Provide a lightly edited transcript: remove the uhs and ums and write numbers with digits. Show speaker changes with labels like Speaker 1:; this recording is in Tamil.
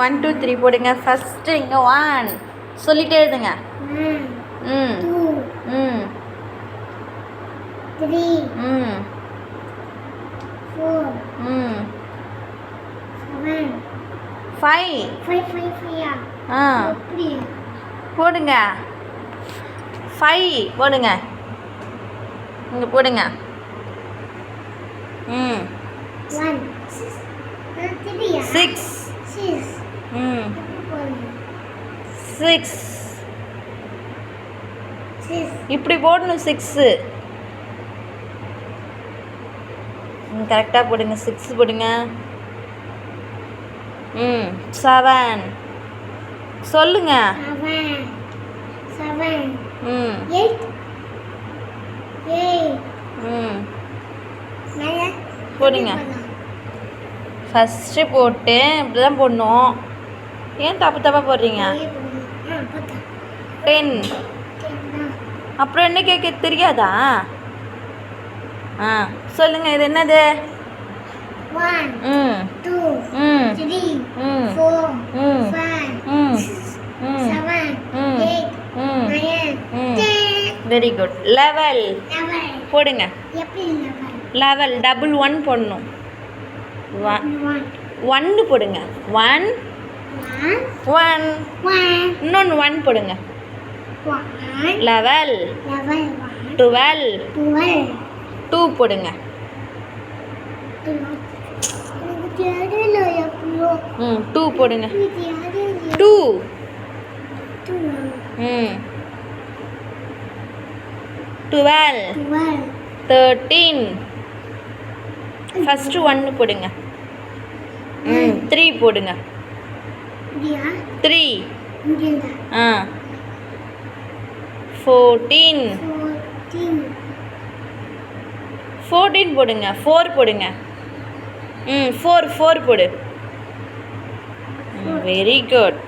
Speaker 1: 1 2 3 போடுங்க. ஃபஸ்ட்டு இங்கே 1 சொல்லிட்டே எழுதுங்க.
Speaker 2: 2
Speaker 1: ம்
Speaker 2: 3
Speaker 1: ம்
Speaker 2: 4
Speaker 1: ம்
Speaker 2: 7
Speaker 1: 5
Speaker 2: 5
Speaker 1: ஆ
Speaker 2: எப்படி
Speaker 1: போடுங்க. 5 போடுங்க. இங்கே போடுங்க. ம்
Speaker 2: 1
Speaker 1: 6 ம் 6 இப்படி போடணும். 6 கரெக்டாக போடுங்க. 6 போடுங்க. ம் 7 சொல்லுங்க.
Speaker 2: 7
Speaker 1: ம்
Speaker 2: 8
Speaker 1: ம் போடுங்க. ஃபஸ்ட்டு போட்டு இப்படி தான் போடணும். ஏன் தப்பாக போடுறீங்க? 10 அப்புறம் என்ன கேட்க தெரியாதா? ஆ சொல்லுங்கள். இது என்னது?
Speaker 2: 1
Speaker 1: ம்
Speaker 2: 2
Speaker 1: ம்
Speaker 2: 3
Speaker 1: ம்
Speaker 2: 4
Speaker 1: ம்
Speaker 2: 5
Speaker 1: ம்
Speaker 2: 6
Speaker 1: ம்
Speaker 2: 7
Speaker 1: ம்
Speaker 2: 8
Speaker 1: ம்
Speaker 2: 9
Speaker 1: ம்
Speaker 2: 10
Speaker 1: வெரி குட். லெவல் போடுங்க.
Speaker 2: எப்படி
Speaker 1: லெவல் டபுள் 1 போடணும். 1 போடுங்க. 1 1 இன்னொன்று 1 போடுங்க. லெவல் 12 2 போடுங்க. ம் 2 போடுங்க. 2 ம் 12 13 ஃபஸ்ட்டு 1 போடுங்க. ம் 3 போடுங்க. 3 ஆ 14 போடுங்க. 4 போடுங்க. ம் 4 போடு. Very good.